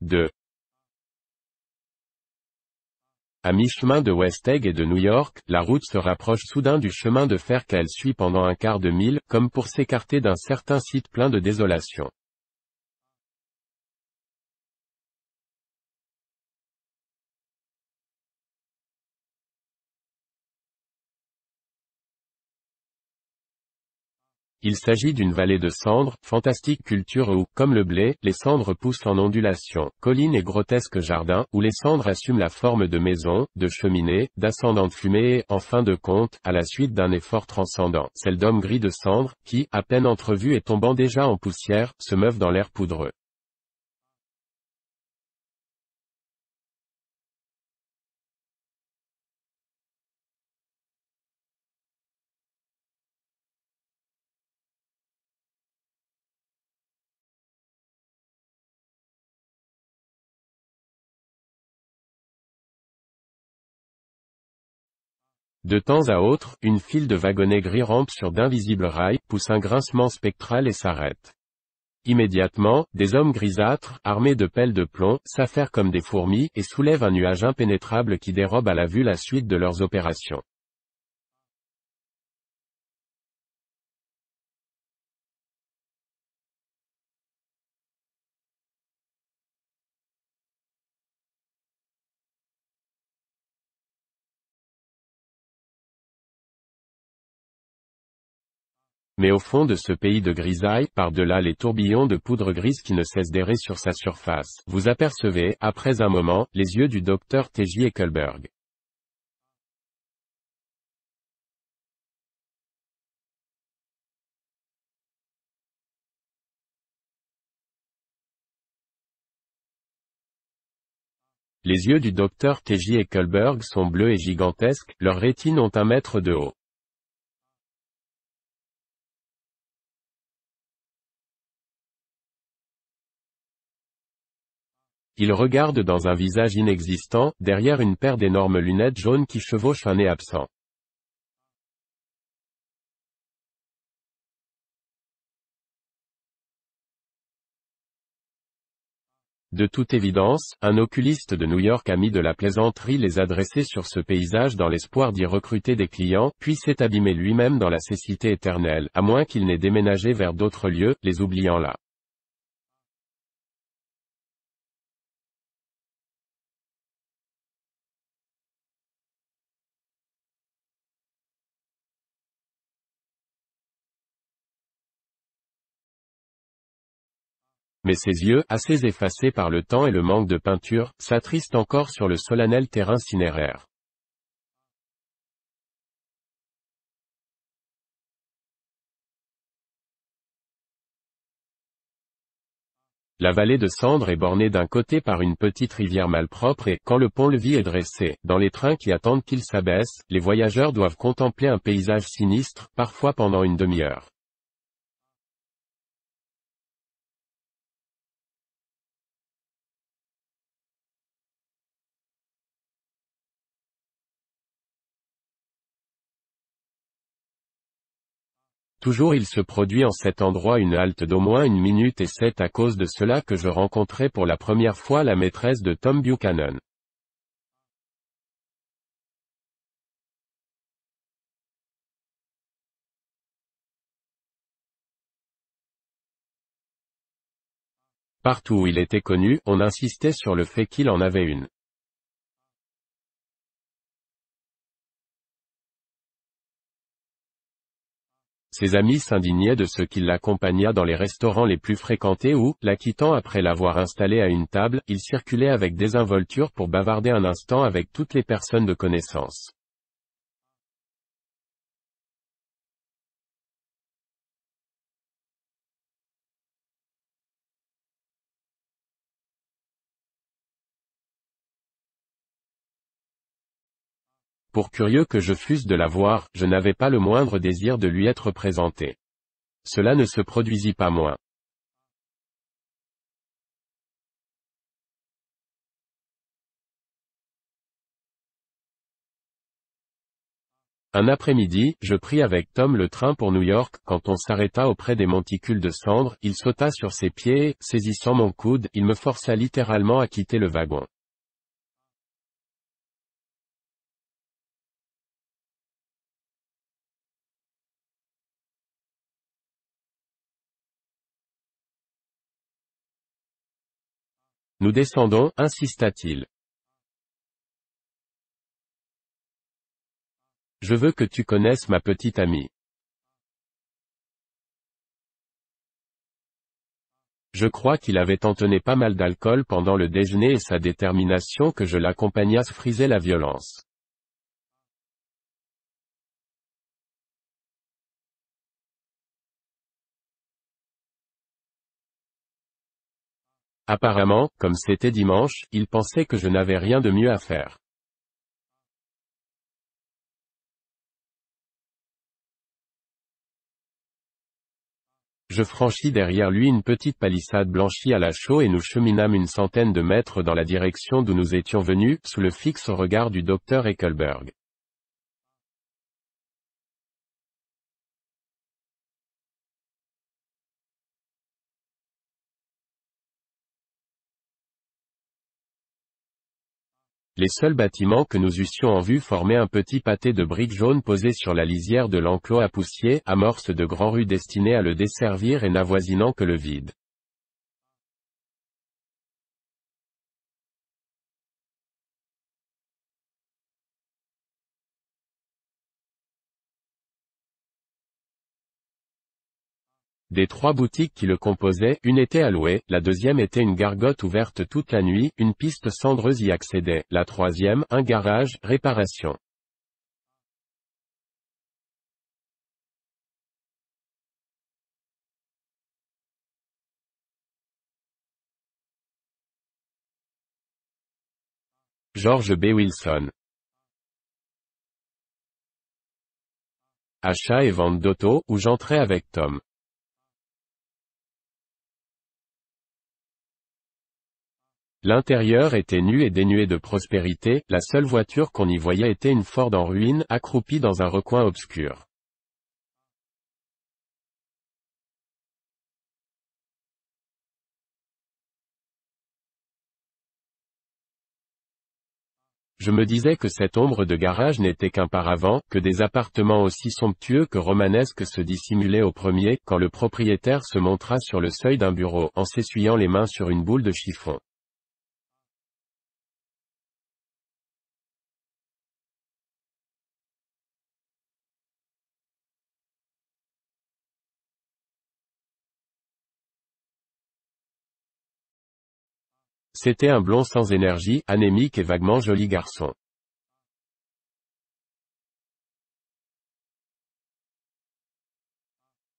2. À mi-chemin de West Egg et de New York, la route se rapproche soudain du chemin de fer qu'elle suit pendant un quart de mille, comme pour s'écarter d'un certain site plein de désolation. Il s'agit d'une vallée de cendres, fantastique culture où, comme le blé, les cendres poussent en ondulation, collines et grotesques jardins, où les cendres assument la forme de maisons, de cheminées, d'ascendants de fumée et, en fin de compte, à la suite d'un effort transcendant, celles d'hommes gris de cendres, qui, à peine entrevus et tombant déjà en poussière, se meuvent dans l'air poudreux. De temps à autre, une file de wagonnets gris rampe sur d'invisibles rails, pousse un grincement spectral et s'arrête. Immédiatement, des hommes grisâtres, armés de pelles de plomb, s'affairent comme des fourmis, et soulèvent un nuage impénétrable qui dérobe à la vue la suite de leurs opérations. Mais au fond de ce pays de grisaille, par-delà les tourbillons de poudre grise qui ne cessent d'errer sur sa surface, vous apercevez, après un moment, les yeux du docteur T.J. Eckelberg. Les yeux du docteur T.J. Eckelberg sont bleus et gigantesques, leurs rétines ont 1 mètre de haut. Il regarde dans un visage inexistant, derrière une paire d'énormes lunettes jaunes qui chevauchent un nez absent. De toute évidence, un oculiste de New York a mis de la plaisanterie les adresser sur ce paysage dans l'espoir d'y recruter des clients, puis s'est abîmé lui-même dans la cécité éternelle, à moins qu'il n'ait déménagé vers d'autres lieux, les oubliant là. Mais ses yeux, assez effacés par le temps et le manque de peinture, s'attristent encore sur le solennel terrain cinéraire. La vallée de cendres est bornée d'un côté par une petite rivière malpropre et, quand le pont-levis est dressé, dans les trains qui attendent qu'il s'abaisse, les voyageurs doivent contempler un paysage sinistre, parfois pendant une demi-heure. Toujours il se produit en cet endroit une halte d'au moins 1 minute et c'est à cause de cela que je rencontrai pour la première fois la maîtresse de Tom Buchanan. Partout où il était connu, on insistait sur le fait qu'il en avait une. Ses amis s'indignaient de ce qu'il l'accompagna dans les restaurants les plus fréquentés où, la quittant après l'avoir installé à une table, il circulait avec désinvolture pour bavarder un instant avec toutes les personnes de connaissance. Pour curieux que je fusse de la voir, je n'avais pas le moindre désir de lui être présenté. Cela ne se produisit pas moins. Un après-midi, je pris avec Tom le train pour New York. Quand on s'arrêta auprès des monticules de cendres, il sauta sur ses pieds et, saisissant mon coude, il me força littéralement à quitter le wagon. Nous descendons, insista-t-il. Je veux que tu connaisses ma petite amie. Je crois qu'il avait entonné pas mal d'alcool pendant le déjeuner et sa détermination que je l'accompagnasse frisait la violence. Apparemment, comme c'était dimanche, il pensait que je n'avais rien de mieux à faire. Je franchis derrière lui une petite palissade blanchie à la chaux et nous cheminâmes une centaine de mètres dans la direction d'où nous étions venus, sous le fixe regard du docteur Eckelberg. Les seuls bâtiments que nous eussions en vue formaient un petit pâté de briques jaunes posées sur la lisière de l'enclos à poussier, amorce de grands rues destinées à le desservir et n'avoisinant que le vide. Des trois boutiques qui le composaient, une était à louer, la deuxième était une gargote ouverte toute la nuit, une piste cendreuse y accédait, la troisième, un garage, réparation. George B. Wilson. Achat et vente d'auto, où j'entrais avec Tom. L'intérieur était nu et dénué de prospérité, la seule voiture qu'on y voyait était une Ford en ruine, accroupie dans un recoin obscur. Je me disais que cette ombre de garage n'était qu'un paravent, que des appartements aussi somptueux que romanesques se dissimulaient au premier, quand le propriétaire se montra sur le seuil d'un bureau, en s'essuyant les mains sur une boule de chiffon. C'était un blond sans énergie, anémique et vaguement joli garçon.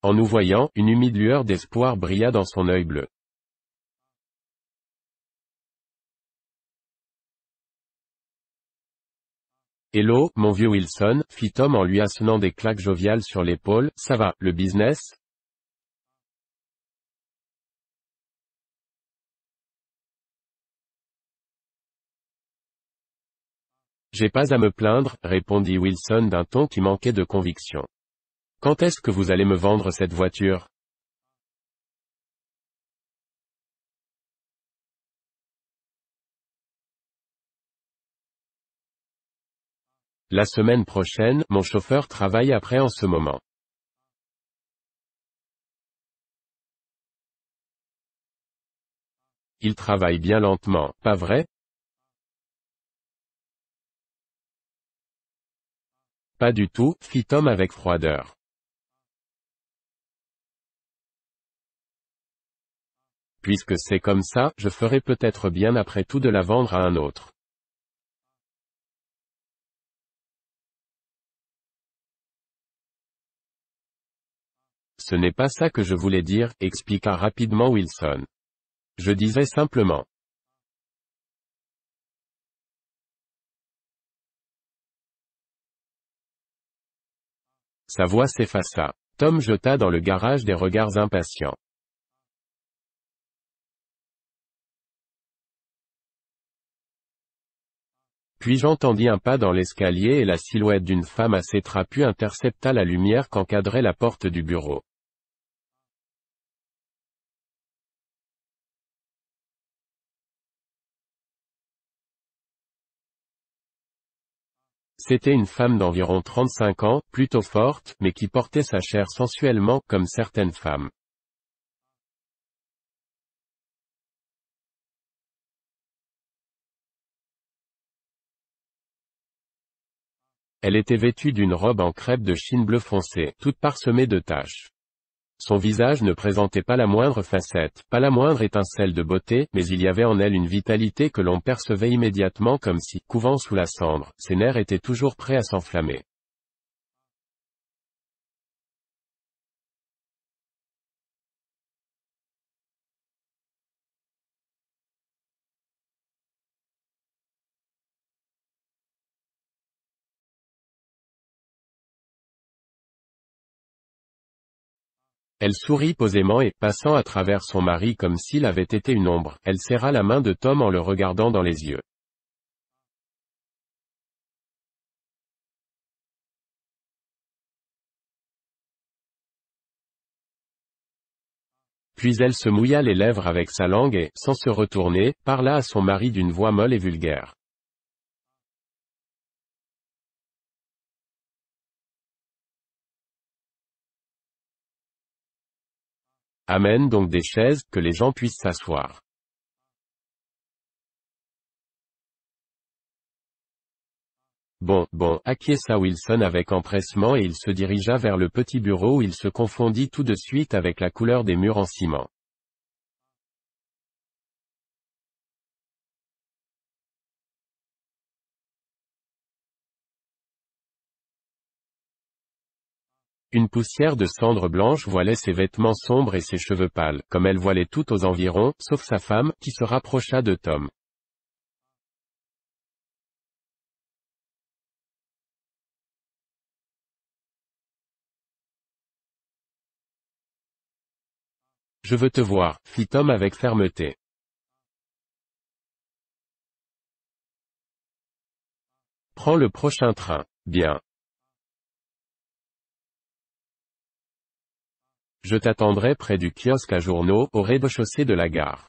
En nous voyant, une humide lueur d'espoir brilla dans son œil bleu. Hello, mon vieux Wilson, fit Tom en lui assenant des claques joviales sur l'épaule, ça va, le business? J'ai pas à me plaindre, répondit Wilson d'un ton qui manquait de conviction. Quand est-ce que vous allez me vendre cette voiture? La semaine prochaine, mon chauffeur travaille après en ce moment. Il travaille bien lentement, pas vrai? Pas du tout, fit Tom avec froideur. Puisque c'est comme ça, je ferai peut-être bien après tout de la vendre à un autre. Ce n'est pas ça que je voulais dire, expliqua rapidement Wilson. Je disais simplement. Sa voix s'effaça. Tom jeta dans le garage des regards impatients. Puis j'entendis un pas dans l'escalier et la silhouette d'une femme assez trapue intercepta la lumière qu'encadrait la porte du bureau. C'était une femme d'environ 35 ans, plutôt forte, mais qui portait sa chair sensuellement, comme certaines femmes. Elle était vêtue d'une robe en crêpe de chine bleu foncé, toute parsemée de taches. Son visage ne présentait pas la moindre facette, pas la moindre étincelle de beauté, mais il y avait en elle une vitalité que l'on percevait immédiatement comme si, couvant sous la cendre, ses nerfs étaient toujours prêts à s'enflammer. Elle sourit posément et, passant à travers son mari comme s'il avait été une ombre, elle serra la main de Tom en le regardant dans les yeux. Puis elle se mouilla les lèvres avec sa langue et, sans se retourner, parla à son mari d'une voix molle et vulgaire. Amène donc des chaises, que les gens puissent s'asseoir. Bon, bon, acquiesça Wilson avec empressement et il se dirigea vers le petit bureau où il se confondit tout de suite avec la couleur des murs en ciment. Une poussière de cendre blanche voilait ses vêtements sombres et ses cheveux pâles, comme elle voilait tout aux environs, sauf sa femme, qui se rapprocha de Tom. Je veux te voir, fit Tom avec fermeté. Prends le prochain train. Bien. Je t'attendrai près du kiosque à journaux, au rez-de-chaussée de la gare.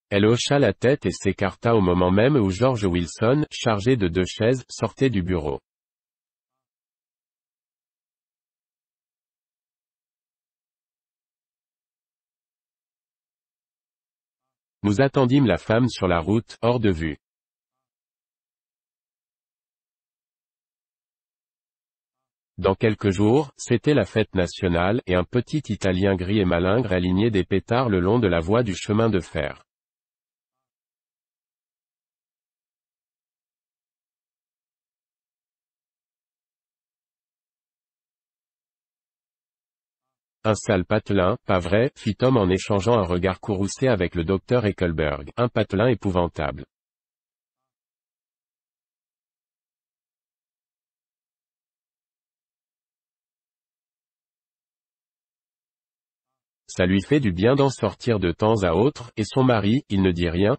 Elle hocha la tête et s'écarta au moment même où George Wilson, chargé de 2 chaises, sortait du bureau. Nous attendîmes la femme sur la route, hors de vue. Dans quelques jours, c'était la fête nationale, et un petit Italien gris et malingre alignait des pétards le long de la voie du chemin de fer. Un sale patelin, pas vrai, fit Tom en échangeant un regard courroucé avec le docteur Eckelberg, un patelin épouvantable. Ça lui fait du bien d'en sortir de temps à autre, et son mari, il ne dit rien?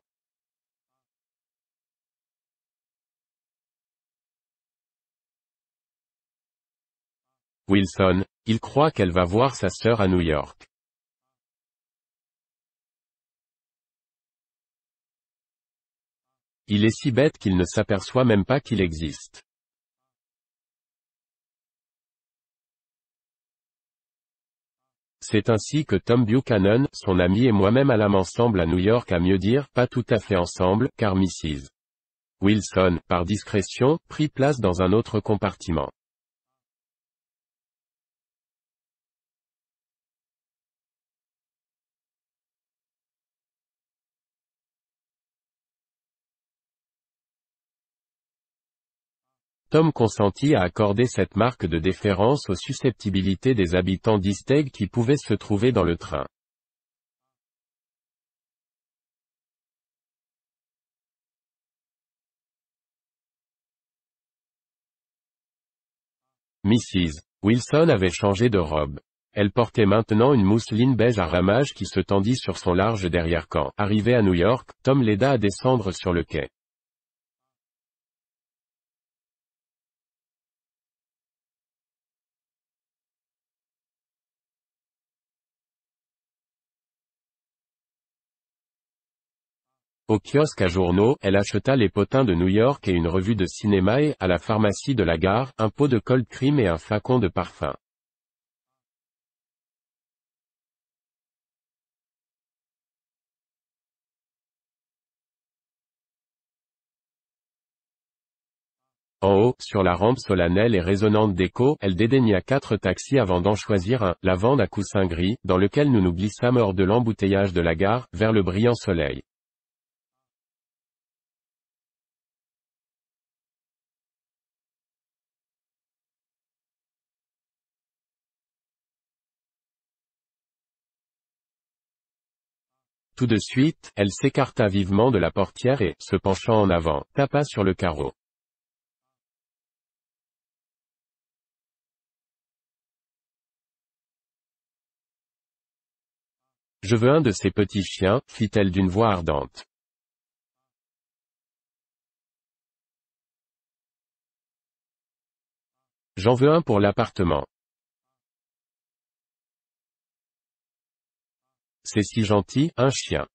Wilson, il croit qu'elle va voir sa sœur à New York. Il est si bête qu'il ne s'aperçoit même pas qu'il existe. C'est ainsi que Tom Buchanan, son ami et moi-même allâmes ensemble à New York, à mieux dire, pas tout à fait ensemble, car Mrs. Wilson, par discrétion, prit place dans un autre compartiment. Tom consentit à accorder cette marque de déférence aux susceptibilités des habitants d'East qui pouvaient se trouver dans le train. Mrs. Wilson avait changé de robe. Elle portait maintenant une mousseline beige à ramages qui se tendit sur son large derrière-camp. Arrivé à New York, Tom l'aida à descendre sur le quai. Au kiosque à journaux, elle acheta les potins de New York et une revue de cinéma et, à la pharmacie de la gare, un pot de cold cream et un flacon de parfum. En haut, sur la rampe solennelle et résonnante d'écho, elle dédaigna 4 taxis avant d'en choisir un, lavande à coussin gris, dans lequel nous nous glissâmes hors de l'embouteillage de la gare, vers le brillant soleil. Tout de suite, elle s'écarta vivement de la portière et, se penchant en avant, tapa sur le carreau. Je veux un de ces petits chiens, fit-elle d'une voix ardente. J'en veux un pour l'appartement. C'est si gentil, un chien.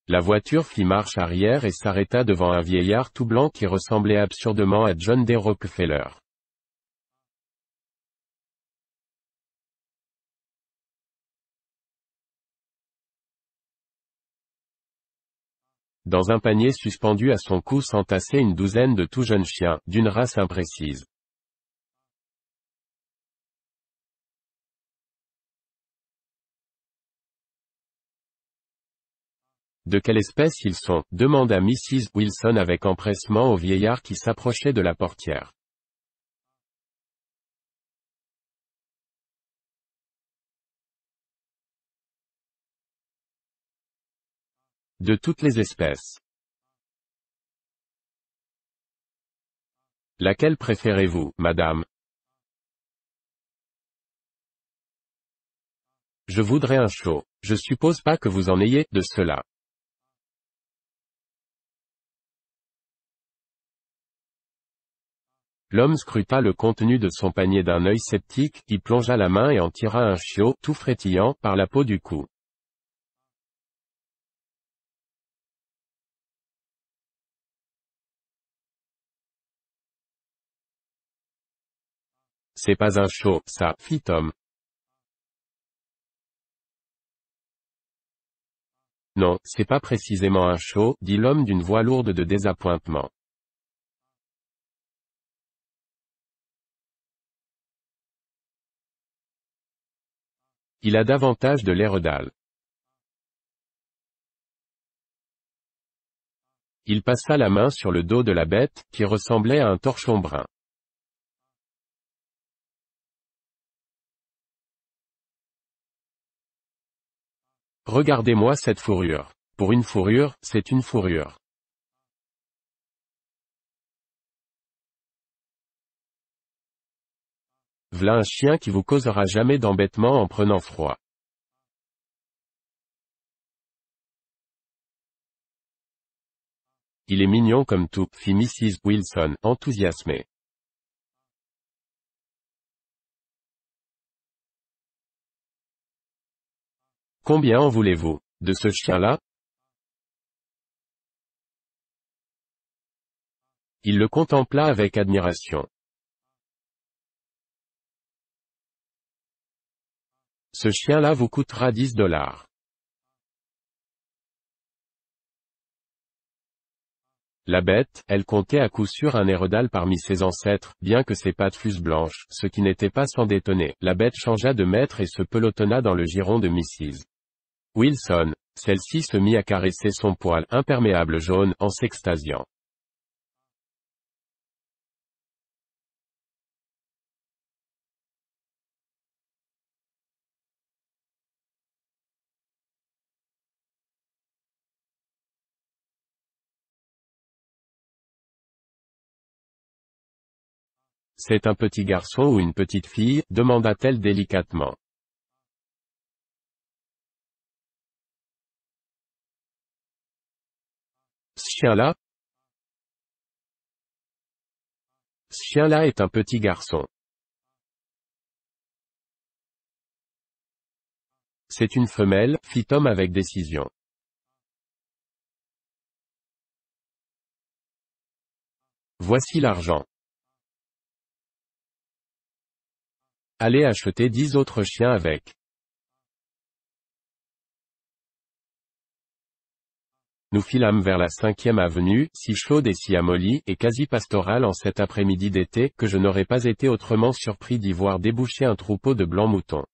La voiture fit marche arrière et s'arrêta devant un vieillard tout blanc qui ressemblait absurdement à John D. Rockefeller. Dans un panier suspendu à son cou s'entassaient une douzaine de tout jeunes chiens, d'une race imprécise. De quelle espèce ils sont, demanda Mrs. Wilson avec empressement au vieillard qui s'approchait de la portière. De toutes les espèces. Laquelle préférez-vous, madame? Je voudrais un chiot. Je suppose pas que vous en ayez, de cela. L'homme scruta le contenu de son panier d'un œil sceptique, y plongea la main et en tira un chiot, tout frétillant, par la peau du cou. C'est pas un chiot, ça, fit Tom. Non, c'est pas précisément un chiot, dit l'homme d'une voix lourde de désappointement. Il a davantage de l'airedale. Il passa la main sur le dos de la bête, qui ressemblait à un torchon brun. Regardez-moi cette fourrure. Pour une fourrure, c'est une fourrure. V'là un chien qui vous causera jamais d'embêtement en prenant froid. Il est mignon comme tout, fit Mrs. Wilson, enthousiasmée. Combien en voulez-vous? De ce chien-là? Il le contempla avec admiration. Ce chien-là vous coûtera 10 $. La bête, elle comptait à coup sûr un airedale parmi ses ancêtres, bien que ses pattes fussent blanches, ce qui n'était pas sans détonner. La bête changea de maître et se pelotonna dans le giron de Mrs. Wilson. Celle-ci se mit à caresser son poil imperméable jaune, en s'extasiant. C'est un petit garçon ou une petite fille, demanda-t-elle délicatement. Ce chien-là? Ce chien-là est un petit garçon. C'est une femelle, fit Tom avec décision. Voici l'argent. Allez acheter 10 autres chiens avec. Nous filâmes vers la 5e avenue, si chaude et si amollie, et quasi pastorale en cet après-midi d'été, que je n'aurais pas été autrement surpris d'y voir déboucher un troupeau de blancs moutons.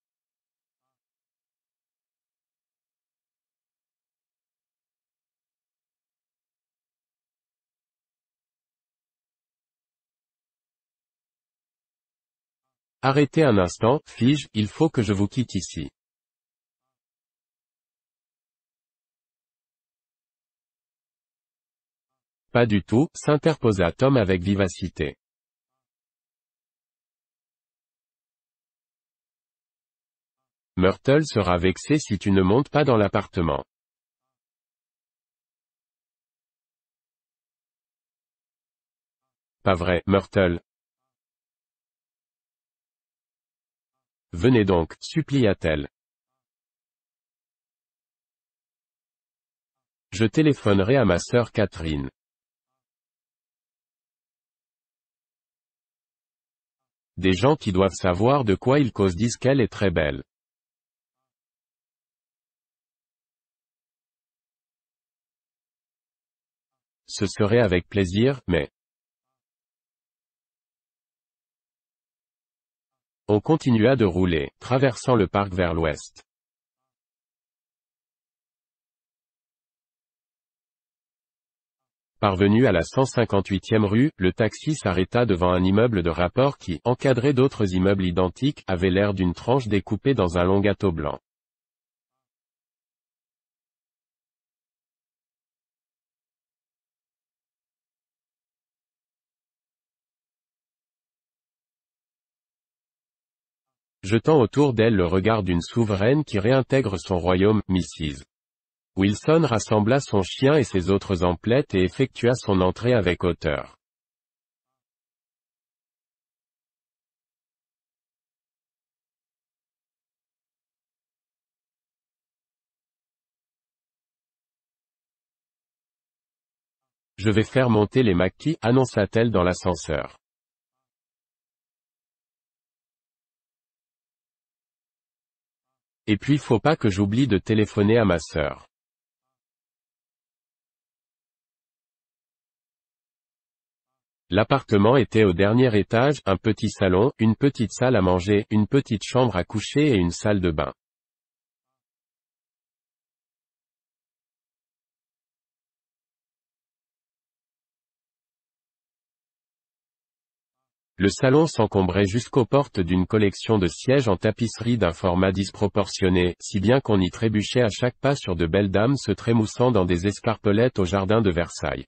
Arrêtez un instant, fis-je, il faut que je vous quitte ici. Pas du tout, s'interposa Tom avec vivacité. Myrtle sera vexée si tu ne montes pas dans l'appartement. Pas vrai, Myrtle. Venez donc, supplia-t-elle. Je téléphonerai à ma sœur Catherine. Des gens qui doivent savoir de quoi ils causent disent qu'elle est très belle. Ce serait avec plaisir, mais... On continua de rouler, traversant le parc vers l'ouest. Parvenu à la 158e rue, le taxi s'arrêta devant un immeuble de rapport qui, encadré d'autres immeubles identiques, avait l'air d'une tranche découpée dans un long gâteau blanc. Jetant autour d'elle le regard d'une souveraine qui réintègre son royaume, Mrs. Wilson rassembla son chien et ses autres emplettes et effectua son entrée avec hauteur. Je vais faire monter les maquis, annonça-t-elle dans l'ascenseur. Et puis faut pas que j'oublie de téléphoner à ma sœur. L'appartement était au dernier étage, un petit salon, une petite salle à manger, une petite chambre à coucher et une salle de bain. Le salon s'encombrait jusqu'aux portes d'une collection de sièges en tapisserie d'un format disproportionné, si bien qu'on y trébuchait à chaque pas sur de belles dames se trémoussant dans des escarpelettes au jardin de Versailles.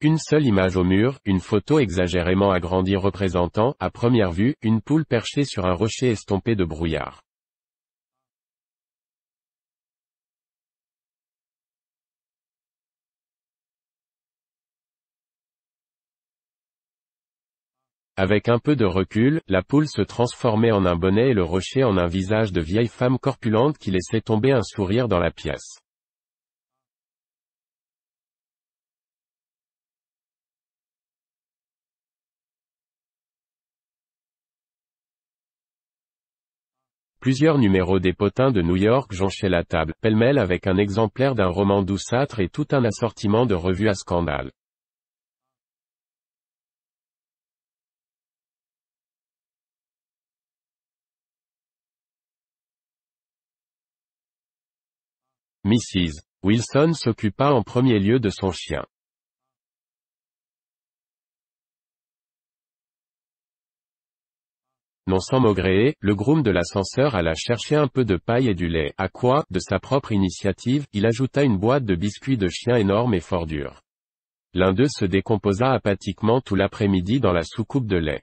Une seule image au mur, une photo exagérément agrandie représentant, à première vue, une poule perchée sur un rocher estompé de brouillard. Avec un peu de recul, la poule se transformait en un bonnet et le rocher en un visage de vieille femme corpulente qui laissait tomber un sourire dans la pièce. Plusieurs numéros des potins de New York jonchaient la table, pêle-mêle avec un exemplaire d'un roman douceâtre et tout un assortiment de revues à scandale. Mrs. Wilson s'occupa en premier lieu de son chien. Non sans maugréer, le groom de l'ascenseur alla chercher un peu de paille et du lait, à quoi, de sa propre initiative, il ajouta une boîte de biscuits de chien énorme et fort dure. L'un d'eux se décomposa apathiquement tout l'après-midi dans la soucoupe de lait.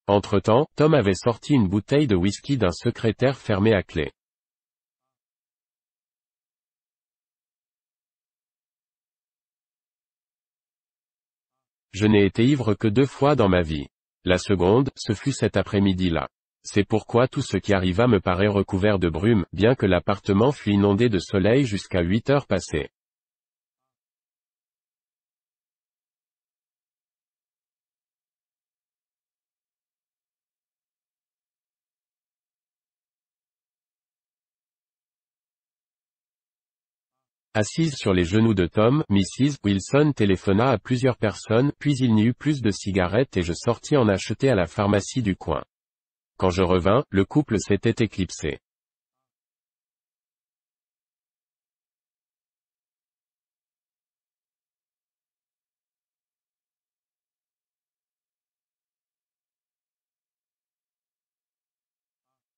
Entre-temps, Tom avait sorti une bouteille de whisky d'un secrétaire fermé à clé. Je n'ai été ivre que 2 fois dans ma vie. La seconde, ce fut cet après-midi-là. C'est pourquoi tout ce qui arriva me paraît recouvert de brume, bien que l'appartement fût inondé de soleil jusqu'à 8 heures passées. Assise sur les genoux de Tom, Mrs. Wilson téléphona à plusieurs personnes, puis il n'y eut plus de cigarettes et je sortis en acheter à la pharmacie du coin. Quand je revins, le couple s'était éclipsé.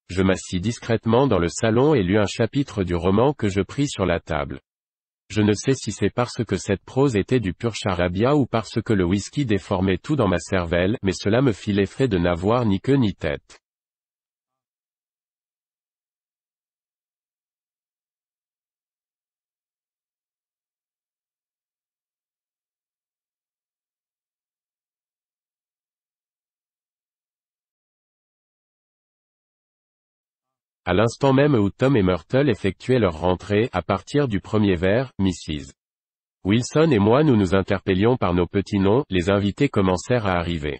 Je m'assis discrètement dans le salon et lus un chapitre du roman que je pris sur la table. Je ne sais si c'est parce que cette prose était du pur charabia ou parce que le whisky déformait tout dans ma cervelle, mais cela me fit l'effet de n'avoir ni queue ni tête. À l'instant même où Tom et Myrtle effectuaient leur rentrée, à partir du premier verre, Mrs. Wilson et moi nous nous interpellions par nos petits noms, les invités commencèrent à arriver.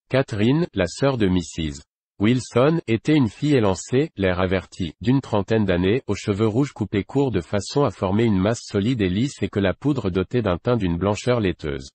Catherine, la sœur de Mrs. Wilson, était une fille élancée, l'air averti, d'une trentaine d'années, aux cheveux rouges coupés courts de façon à former une masse solide et lisse et que la poudre dotait d'un teint d'une blancheur laiteuse.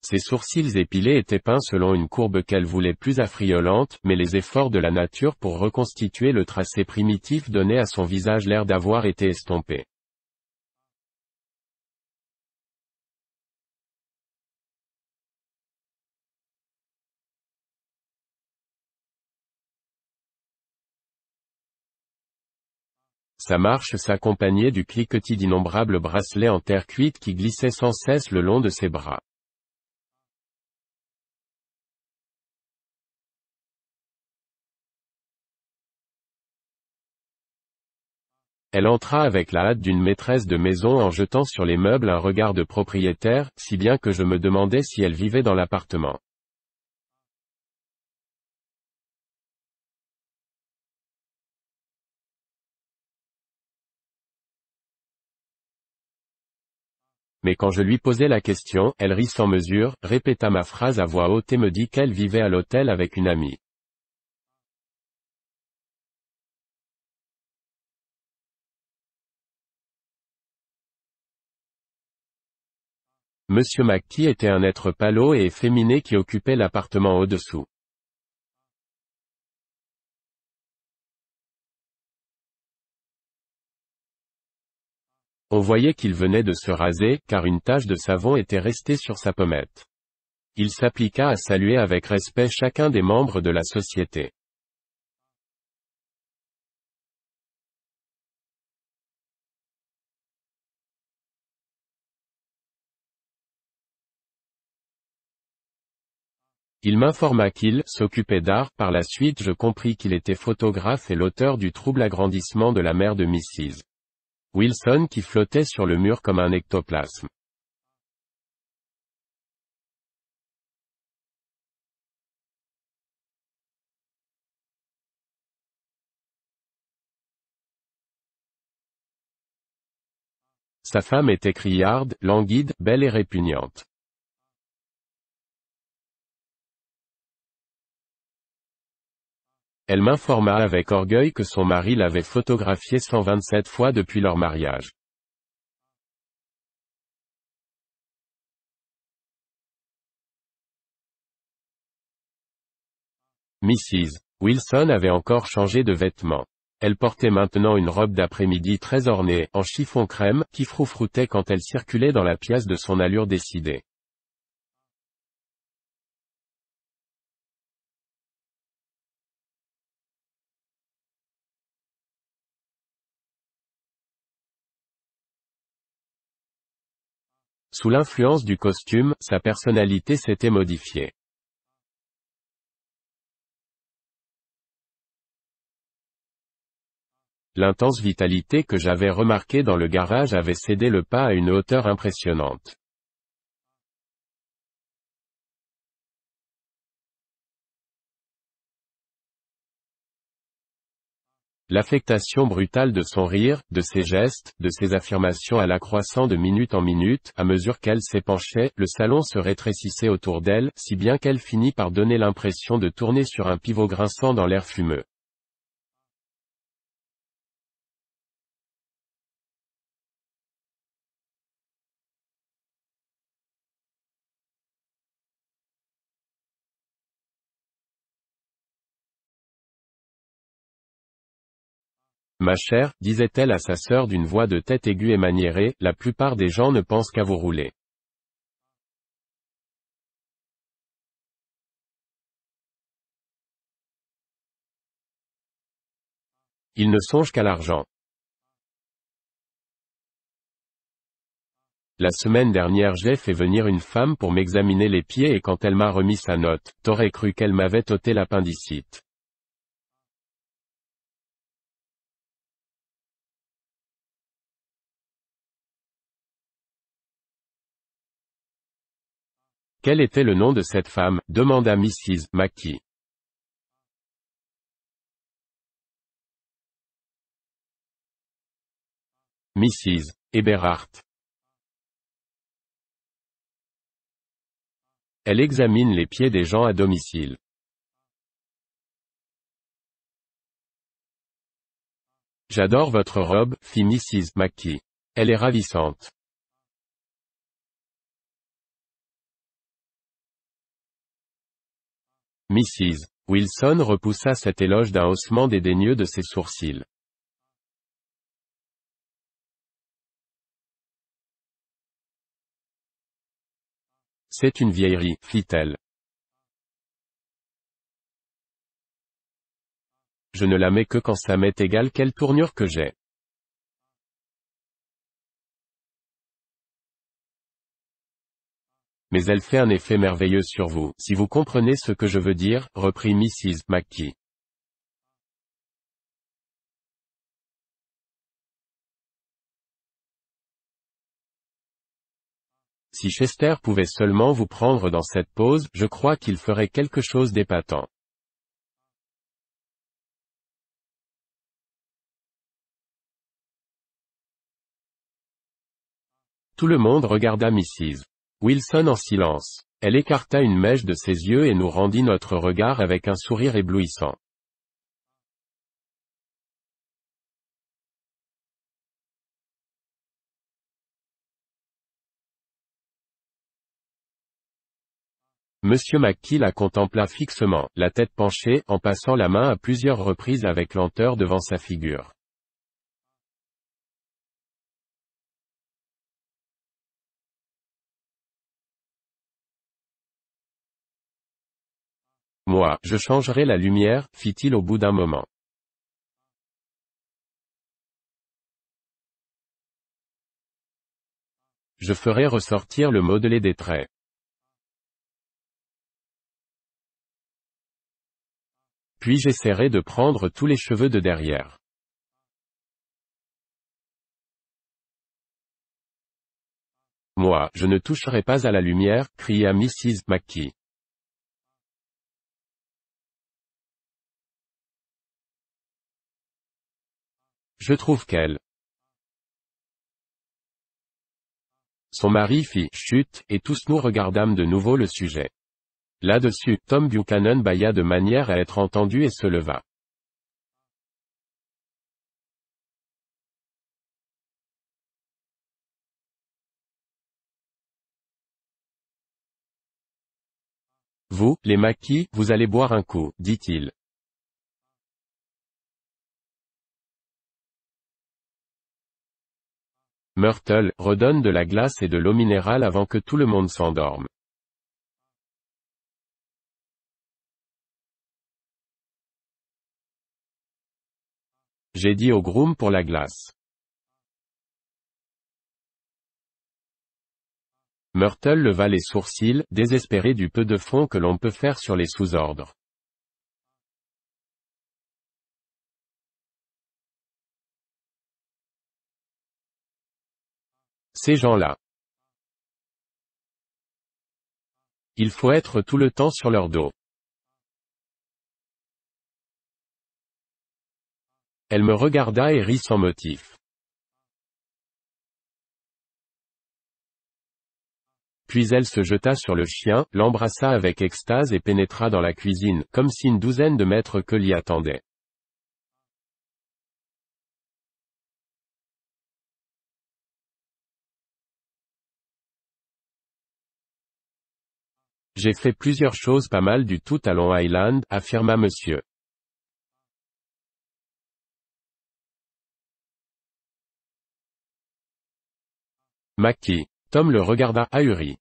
Ses sourcils épilés étaient peints selon une courbe qu'elle voulait plus affriolante, mais les efforts de la nature pour reconstituer le tracé primitif donnaient à son visage l'air d'avoir été estompé. Sa marche s'accompagnait du cliquetis d'innombrables bracelets en terre cuite qui glissaient sans cesse le long de ses bras. Elle entra avec la hâte d'une maîtresse de maison en jetant sur les meubles un regard de propriétaire, si bien que je me demandais si elle vivait dans l'appartement. Mais quand je lui posai la question, elle rit sans mesure, répéta ma phrase à voix haute et me dit qu'elle vivait à l'hôtel avec une amie. Monsieur McKee était un être pâle et efféminé qui occupait l'appartement au-dessous. On voyait qu'il venait de se raser, car une tache de savon était restée sur sa pommette. Il s'appliqua à saluer avec respect chacun des membres de la société. Il m'informa qu'il s'occupait d'art, par la suite je compris qu'il était photographe et l'auteur du trouble agrandissement de la mère de Mrs. Wilson qui flottait sur le mur comme un ectoplasme. Sa femme était criarde, languide, belle et répugnante. Elle m'informa avec orgueil que son mari l'avait photographiée 127 fois depuis leur mariage. Mrs. Wilson avait encore changé de vêtements. Elle portait maintenant une robe d'après-midi très ornée, en chiffon crème, qui froufroutait quand elle circulait dans la pièce de son allure décidée. Sous l'influence du costume, sa personnalité s'était modifiée. L'intense vitalité que j'avais remarquée dans le garage avait cédé le pas à une hauteur impressionnante. L'affectation brutale de son rire, de ses gestes, de ses affirmations alla croissant de minute en minute, à mesure qu'elle s'épanchait, le salon se rétrécissait autour d'elle, si bien qu'elle finit par donner l'impression de tourner sur un pivot grinçant dans l'air fumeux. Ma chère, disait-elle à sa sœur d'une voix de tête aiguë et maniérée, la plupart des gens ne pensent qu'à vous rouler. Ils ne songent qu'à l'argent. La semaine dernière j'ai fait venir une femme pour m'examiner les pieds et quand elle m'a remis sa note, t'aurais cru qu'elle m'avait ôté l'appendicite. Quel était le nom de cette femme, demanda Mrs. Mackie. Mrs. Eberhardt. Elle examine les pieds des gens à domicile. J'adore votre robe, fit Mrs. Mackie. Elle est ravissante. Mrs. Wilson repoussa cet éloge d'un haussement dédaigneux de ses sourcils. C'est une vieillerie, fit-elle. Je ne la mets que quand ça m'est égal quelle tournure que j'ai. Mais elle fait un effet merveilleux sur vous, si vous comprenez ce que je veux dire, reprit Mrs. Mackie. Si Chester pouvait seulement vous prendre dans cette pose, je crois qu'il ferait quelque chose d'épatant. Tout le monde regarda Mrs. Wilson en silence. Elle écarta une mèche de ses yeux et nous rendit notre regard avec un sourire éblouissant. Monsieur Mackie la contempla fixement, la tête penchée, en passant la main à plusieurs reprises avec lenteur devant sa figure. Moi, je changerai la lumière, fit-il au bout d'un moment. Je ferai ressortir le modelé des traits. Puis j'essaierai de prendre tous les cheveux de derrière. Moi, je ne toucherai pas à la lumière, cria Mrs. Mackie. Je trouve qu'elle Son mari fit « chut » et tous nous regardâmes de nouveau le sujet. Là-dessus, Tom Buchanan bâilla de manière à être entendu et se leva. Vous, les Mackie, vous allez boire un coup, dit-il. Myrtle, redonne de la glace et de l'eau minérale avant que tout le monde s'endorme. J'ai dit au groom pour la glace. Myrtle leva les sourcils, désespéré du peu de fond que l'on peut faire sur les sous-ordres. Ces gens-là. Il faut être tout le temps sur leur dos. Elle me regarda et rit sans motif. Puis elle se jeta sur le chien, l'embrassa avec extase et pénétra dans la cuisine, comme si une douzaine de maîtres que l'y attendaient. J'ai fait plusieurs choses pas mal du tout à Long Island, affirma monsieur. Mackie. Tom le regarda ahuri.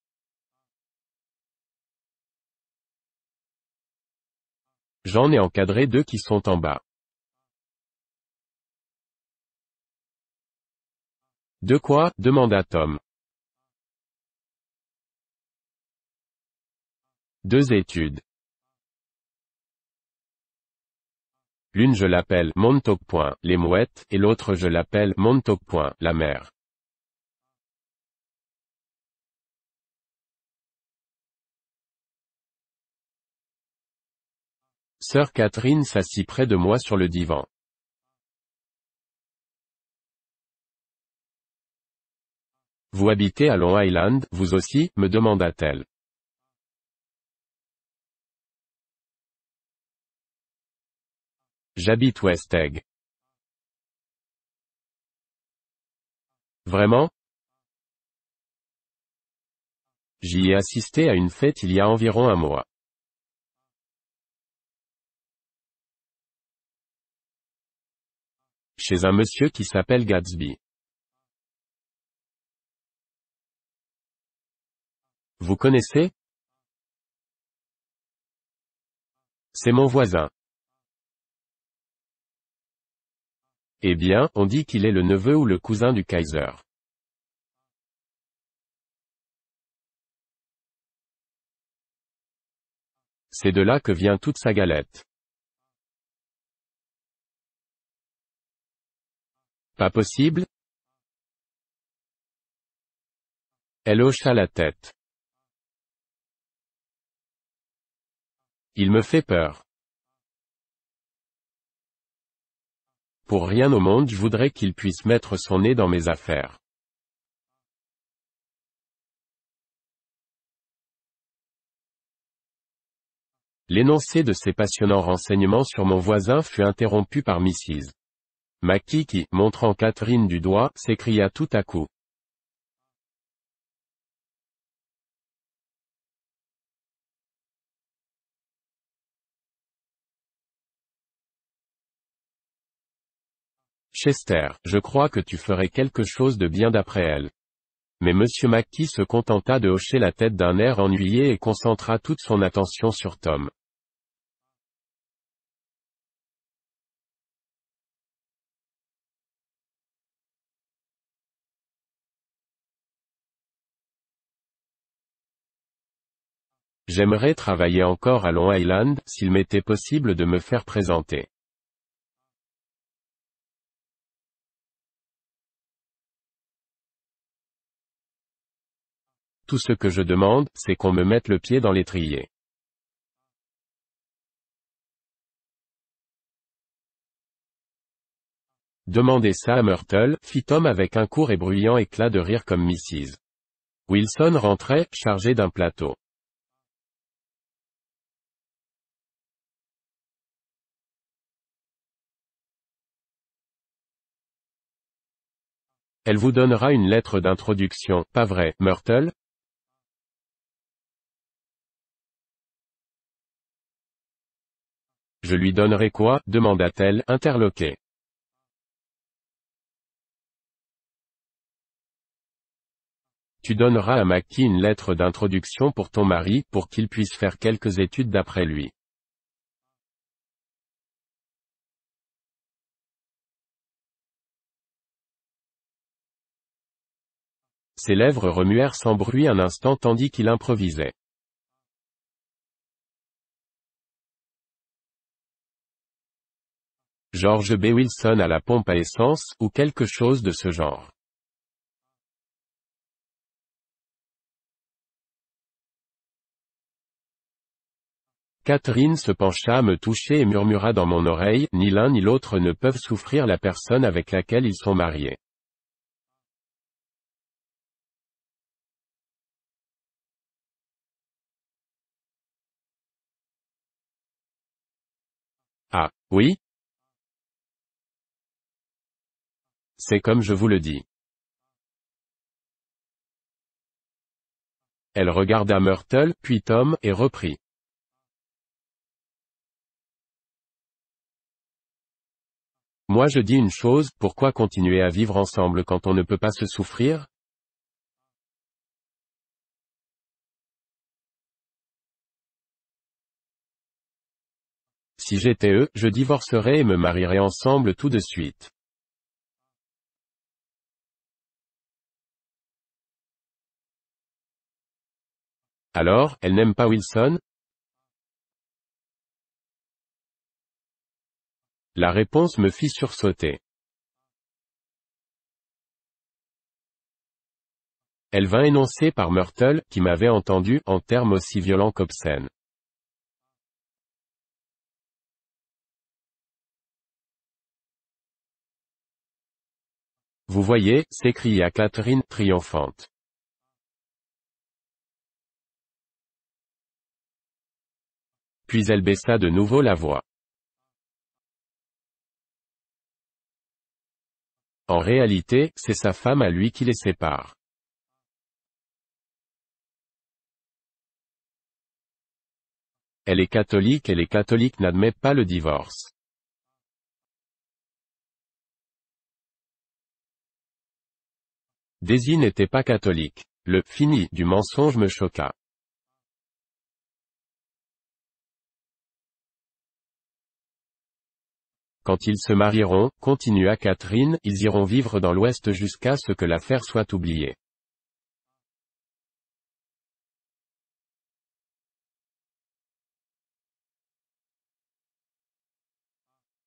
J'en ai encadré 2 qui sont en bas. De quoi, demanda Tom. 2 études. L'une je l'appelle Montauk. Les mouettes, et l'autre je l'appelle Montauk. La mer. Sœur Catherine s'assit près de moi sur le divan. Vous habitez à Long Island, vous aussi, me demanda-t-elle. J'habite West Egg. Vraiment? J'y ai assisté à une fête il y a environ un mois. Chez un monsieur qui s'appelle Gatsby. Vous connaissez? C'est mon voisin. Eh bien, on dit qu'il est le neveu ou le cousin du Kaiser. C'est de là que vient toute sa galette. Pas possible? Elle hocha la tête. Il me fait peur. Pour rien au monde je voudrais qu'il puisse mettre son nez dans mes affaires. L'énoncé de ces passionnants renseignements sur mon voisin fut interrompu par Mrs. Mackie qui, montrant Catherine du doigt, s'écria tout à coup. Chester, je crois que tu ferais quelque chose de bien d'après elle. Mais monsieur Mackie se contenta de hocher la tête d'un air ennuyé et concentra toute son attention sur Tom. J'aimerais travailler encore à Long Island, s'il m'était possible de me faire présenter. Tout ce que je demande, c'est qu'on me mette le pied dans l'étrier. Demandez ça à Myrtle, fit Tom avec un court et bruyant éclat de rire comme Mrs. Wilson rentrait, chargé d'un plateau. Elle vous donnera une lettre d'introduction, pas vrai, Myrtle? Je lui donnerai quoi? Demanda-t-elle, interloquée. Tu donneras à Mackie une lettre d'introduction pour ton mari, pour qu'il puisse faire quelques études d'après lui. Ses lèvres remuèrent sans bruit un instant tandis qu'il improvisait. George B. Wilson à la pompe à essence, ou quelque chose de ce genre. Catherine se pencha à me toucher et murmura dans mon oreille, ni l'un ni l'autre ne peuvent souffrir la personne avec laquelle ils sont mariés. Ah, oui? C'est comme je vous le dis. Elle regarda Myrtle, puis Tom, et reprit. Moi je dis une chose, pourquoi continuer à vivre ensemble quand on ne peut pas se souffrir? Si j'étais eux, je divorcerais et me marierais ensemble tout de suite. Alors, elle n'aime pas Wilson? La réponse me fit sursauter. Elle vint énoncer par Myrtle, qui m'avait entendu, en termes aussi violents qu'obscènes. Vous voyez, s'écria Catherine, triomphante. Puis elle baissa de nouveau la voix. En réalité, c'est sa femme à lui qui les sépare. Elle est catholique et les catholiques n'admettent pas le divorce. Daisy n'était pas catholique. Le « fini » du mensonge me choqua. Quand ils se marieront, continua Catherine, ils iront vivre dans l'Ouest jusqu'à ce que l'affaire soit oubliée.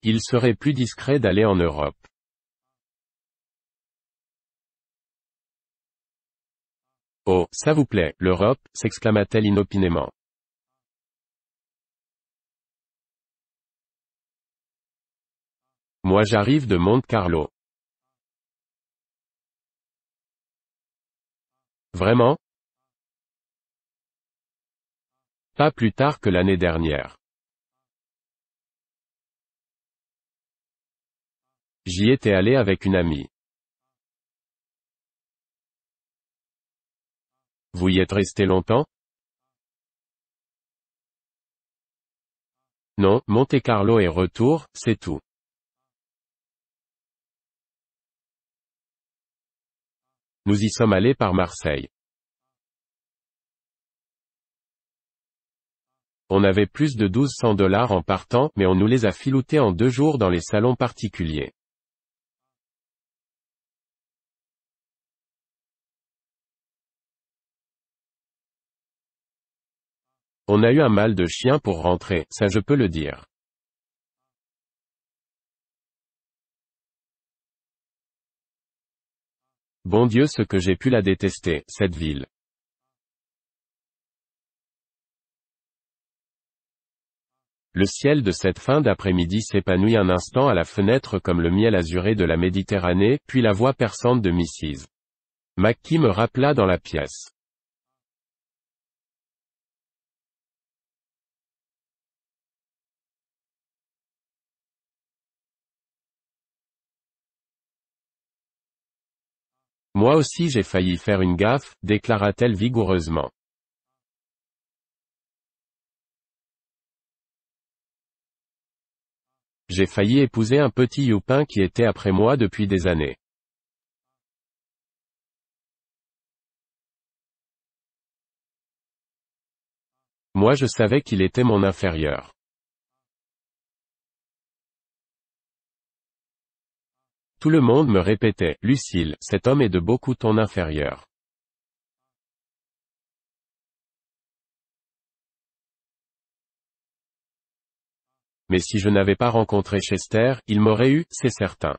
Il serait plus discret d'aller en Europe. Oh, ça vous plaît, l'Europe, s'exclama-t-elle inopinément. Moi j'arrive de Monte Carlo. Vraiment? Pas plus tard que l'année dernière. J'y étais allé avec une amie. Vous y êtes resté longtemps? Non, Monte Carlo et retour, c'est tout. Nous y sommes allés par Marseille. On avait plus de 1200 $ en partant, mais on nous les a filoutés en 2 jours dans les salons particuliers. On a eu un mal de chien pour rentrer, ça je peux le dire. Bon Dieu ce que j'ai pu la détester, cette ville. Le ciel de cette fin d'après-midi s'épanouit un instant à la fenêtre comme le miel azuré de la Méditerranée, puis la voix perçante de Mrs. Mackie me rappela dans la pièce. Moi aussi j'ai failli faire une gaffe, déclara-t-elle vigoureusement. J'ai failli épouser un petit youpin qui était après moi depuis des années. Moi je savais qu'il était mon inférieur. Tout le monde me répétait, Lucille, cet homme est de beaucoup ton inférieur. Mais si je n'avais pas rencontré Chester, il m'aurait eu, c'est certain.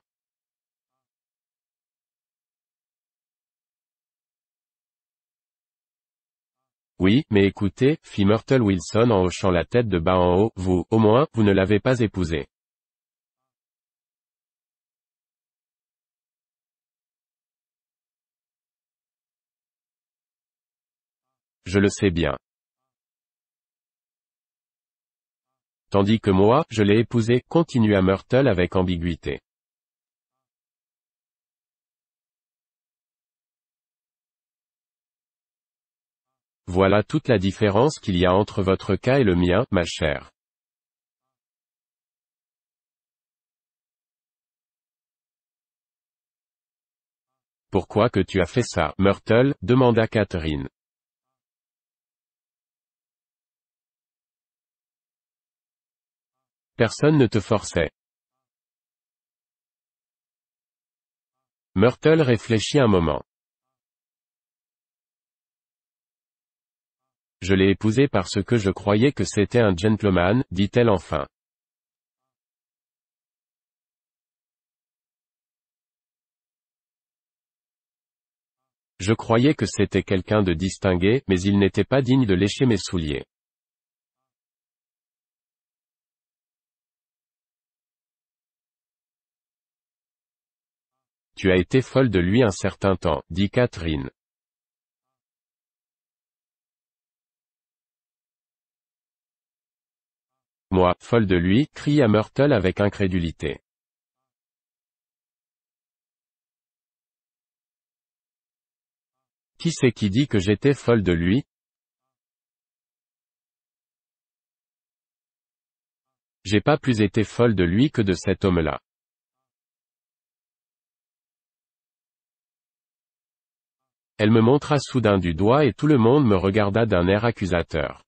Oui, mais écoutez, fit Myrtle Wilson en hochant la tête de bas en haut, vous, au moins, vous ne l'avez pas épousé. Je le sais bien. Tandis que moi, je l'ai épousé, continua Myrtle avec ambiguïté. Voilà toute la différence qu'il y a entre votre cas et le mien, ma chère. Pourquoi que tu as fait ça, Myrtle, demanda Catherine. Personne ne te forçait. Myrtle réfléchit un moment. Je l'ai épousé parce que je croyais que c'était un gentleman, dit-elle enfin. Je croyais que c'était quelqu'un de distingué, mais il n'était pas digne de lécher mes souliers. Tu as été folle de lui un certain temps, dit Catherine. Moi, folle de lui, cria Myrtle avec incrédulité. Qui c'est qui dit que j'étais folle de lui? J'ai pas plus été folle de lui que de cet homme-là. Elle me montra soudain du doigt et tout le monde me regarda d'un air accusateur.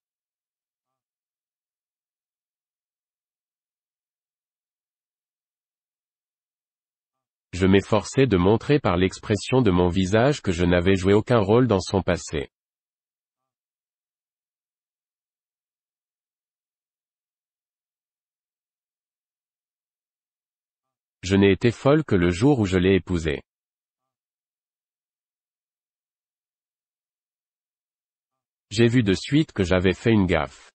Je m'efforçai de montrer par l'expression de mon visage que je n'avais joué aucun rôle dans son passé. Je n'ai été folle que le jour où je l'ai épousé. J'ai vu de suite que j'avais fait une gaffe.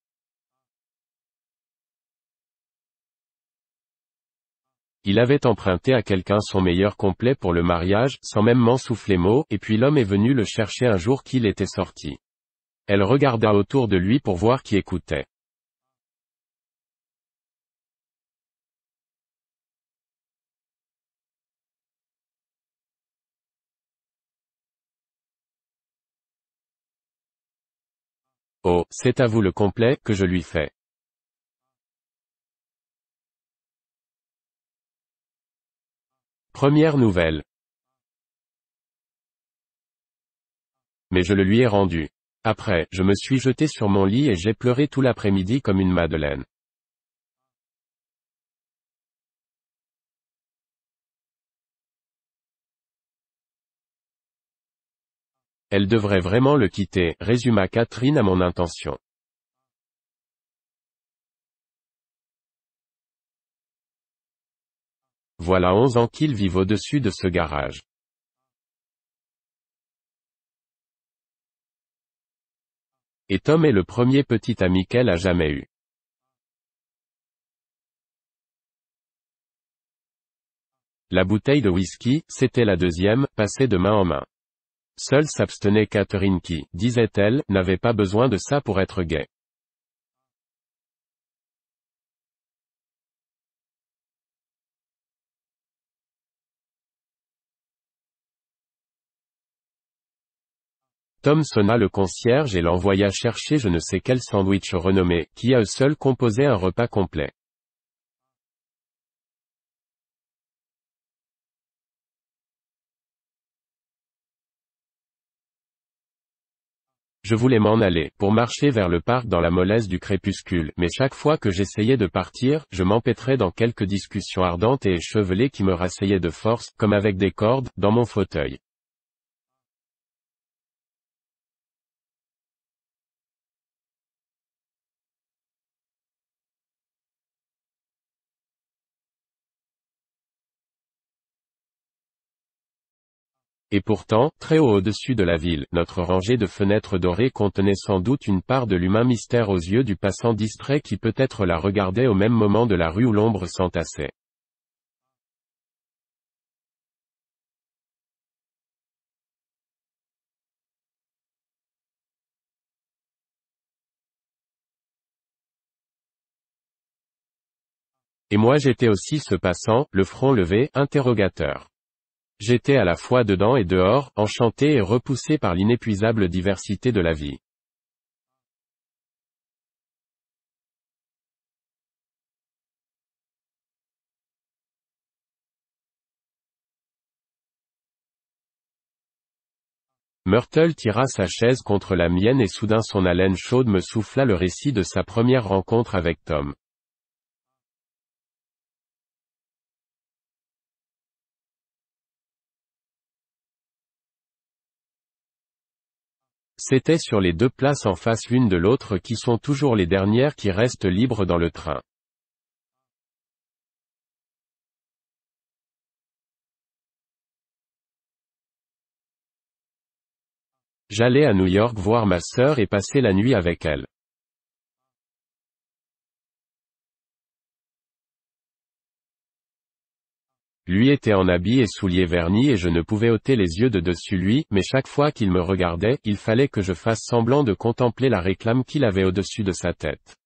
Il avait emprunté à quelqu'un son meilleur complet pour le mariage, sans même m'en souffler mot, et puis l'homme est venu le chercher un jour qu'il était sorti. Elle regarda autour de lui pour voir qui écoutait. Oh, c'est à vous le complet, que je lui fais. Première nouvelle. Mais je le lui ai rendu. Après, je me suis jeté sur mon lit et j'ai pleuré tout l'après-midi comme une madeleine. Elle devrait vraiment le quitter, résuma Catherine à mon intention. Voilà 11 ans qu'ils vivent au-dessus de ce garage. Et Tom est le premier petit ami qu'elle a jamais eu. La bouteille de whisky, c'était la deuxième, passée de main en main. Seule s'abstenait Catherine qui, disait-elle, n'avait pas besoin de ça pour être gaie. Tom sonna le concierge et l'envoya chercher je ne sais quel sandwich renommé, qui à eux seuls composait un repas complet. Je voulais m'en aller, pour marcher vers le parc dans la mollesse du crépuscule, mais chaque fois que j'essayais de partir, je m'empêtrais dans quelques discussions ardentes et échevelées qui me rasseillaient de force, comme avec des cordes, dans mon fauteuil. Et pourtant, très haut au-dessus de la ville, notre rangée de fenêtres dorées contenait sans doute une part de l'humain mystère aux yeux du passant distrait qui peut-être la regardait au même moment de la rue où l'ombre s'entassait. Et moi j'étais aussi ce passant, le front levé, interrogateur. J'étais à la fois dedans et dehors, enchanté et repoussé par l'inépuisable diversité de la vie. Myrtle tira sa chaise contre la mienne et soudain son haleine chaude me souffla le récit de sa première rencontre avec Tom. C'était sur les deux places en face l'une de l'autre qui sont toujours les dernières qui restent libres dans le train. J'allais à New York voir ma sœur et passer la nuit avec elle. Lui était en habits et souliers vernis et je ne pouvais ôter les yeux de dessus lui, mais chaque fois qu'il me regardait, il fallait que je fasse semblant de contempler la réclame qu'il avait au-dessus de sa tête.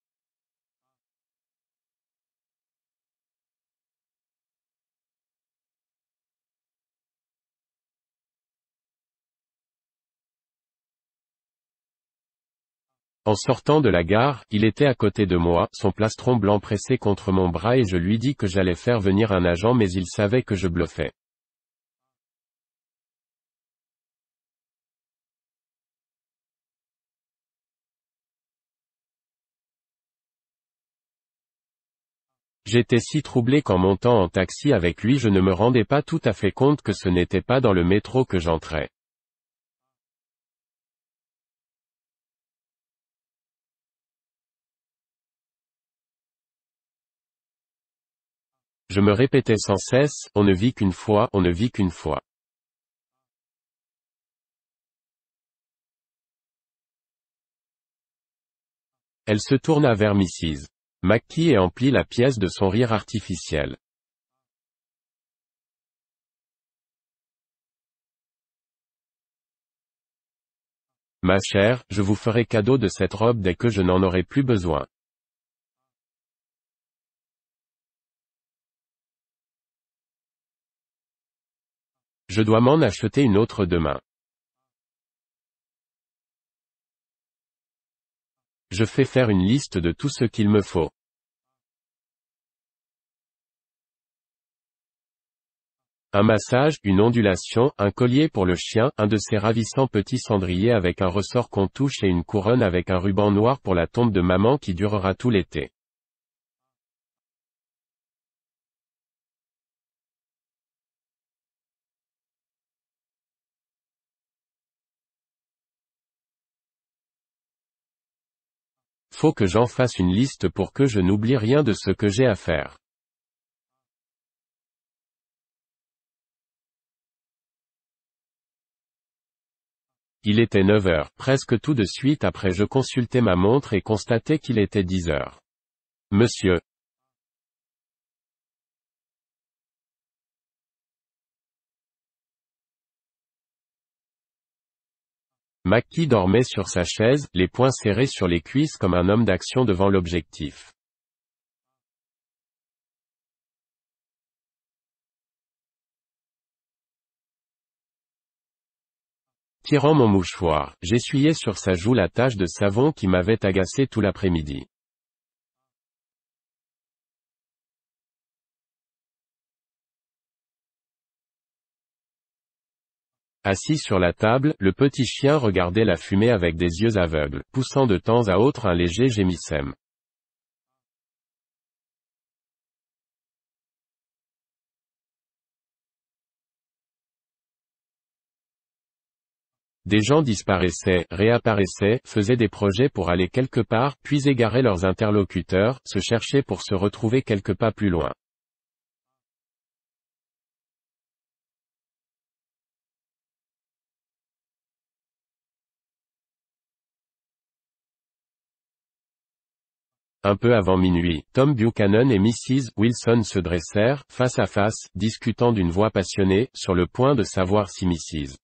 En sortant de la gare, il était à côté de moi, son plastron blanc pressé contre mon bras et je lui dis que j'allais faire venir un agent mais il savait que je bluffais. J'étais si troublé qu'en montant en taxi avec lui je ne me rendais pas tout à fait compte que ce n'était pas dans le métro que j'entrais. Je me répétais sans cesse, on ne vit qu'une fois, on ne vit qu'une fois. Elle se tourna vers Mrs. McKee et emplit la pièce de son rire artificiel. Ma chère, je vous ferai cadeau de cette robe dès que je n'en aurai plus besoin. Je dois m'en acheter une autre demain. Je fais faire une liste de tout ce qu'il me faut. Un massage, une ondulation, un collier pour le chien, un de ces ravissants petits cendriers avec un ressort qu'on touche et une couronne avec un ruban noir pour la tombe de maman qui durera tout l'été. Faut que j'en fasse une liste pour que je n'oublie rien de ce que j'ai à faire. Il était 9 heures, presque tout de suite après je consultai ma montre et constatai qu'il était 10 heures. Monsieur. Mackie dormait sur sa chaise, les poings serrés sur les cuisses comme un homme d'action devant l'objectif. Tirant mon mouchoir, j'essuyais sur sa joue la tache de savon qui m'avait agacé tout l'après-midi. Assis sur la table, le petit chien regardait la fumée avec des yeux aveugles, poussant de temps à autre un léger gémissement. Des gens disparaissaient, réapparaissaient, faisaient des projets pour aller quelque part, puis égaraient leurs interlocuteurs, se cherchaient pour se retrouver quelques pas plus loin. Un peu avant minuit, Tom Buchanan et Mrs. Wilson se dressèrent, face à face, discutant d'une voix passionnée, sur le point de savoir si Mrs.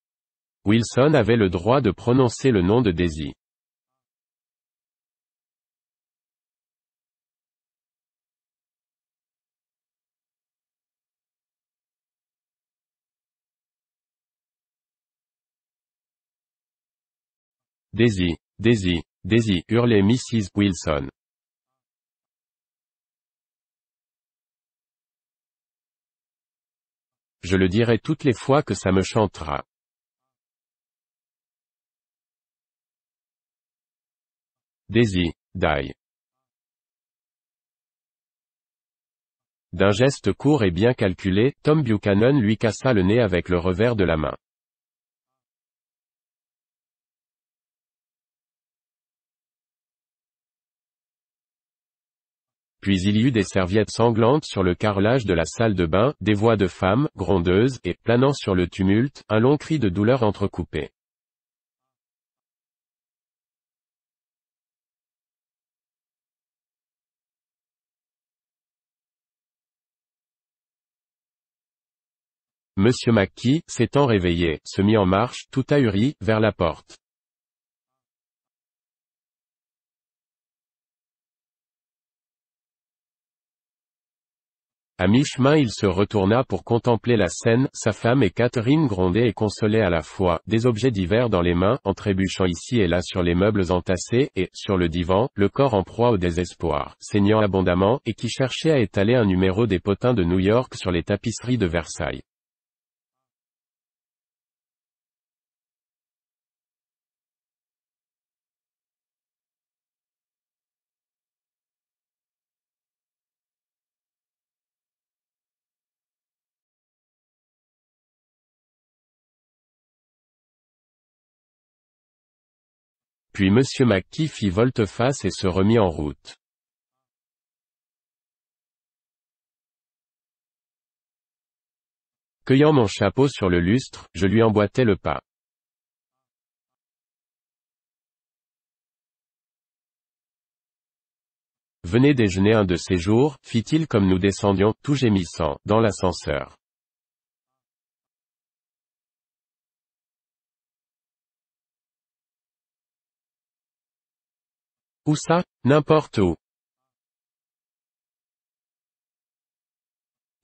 Wilson avait le droit de prononcer le nom de Daisy. Daisy, Daisy, Daisy, hurlait Mrs. Wilson. Je le dirai toutes les fois que ça me chantera. Daisy, die. D'un geste court et bien calculé, Tom Buchanan lui cassa le nez avec le revers de la main. Puis il y eut des serviettes sanglantes sur le carrelage de la salle de bain, des voix de femmes, grondeuses, et, planant sur le tumulte, un long cri de douleur entrecoupé. Monsieur Mackie, s'étant réveillé, se mit en marche, tout ahuri, vers la porte. À mi-chemin il se retourna pour contempler la scène, sa femme et Catherine grondaient et consolaient à la fois, des objets divers dans les mains, en trébuchant ici et là sur les meubles entassés, et, sur le divan, le corps en proie au désespoir, saignant abondamment, et qui cherchait à étaler un numéro des potins de New York sur les tapisseries de Versailles. Puis Monsieur Mackie fit volte-face et se remit en route. Cueillant mon chapeau sur le lustre, je lui emboîtai le pas. Venez déjeuner un de ces jours, fit-il comme nous descendions, tout gémissant, dans l'ascenseur. Où ça? N'importe où.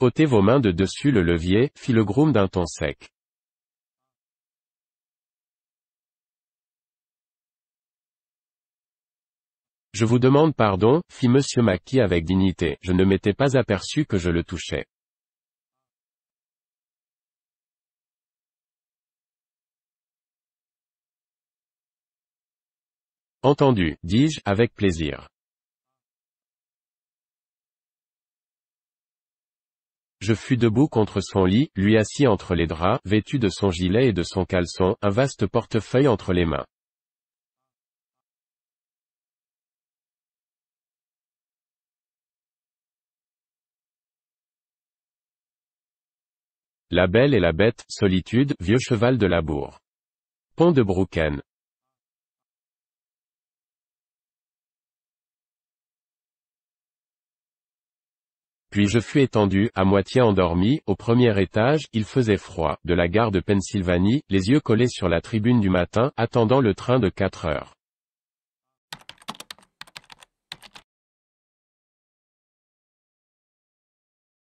Ôtez vos mains de dessus le levier, fit le groom d'un ton sec. Je vous demande pardon, fit Monsieur Mackie avec dignité, je ne m'étais pas aperçu que je le touchais. Entendu, dis-je, avec plaisir. Je fus debout contre son lit, lui assis entre les draps, vêtu de son gilet et de son caleçon, un vaste portefeuille entre les mains. La Belle et la Bête, solitude, vieux cheval de Labour. Pont de Brookhen. Puis je fus étendu, à moitié endormi, au premier étage, il faisait froid, de la gare de Pennsylvanie, les yeux collés sur la tribune du matin, attendant le train de 4 heures.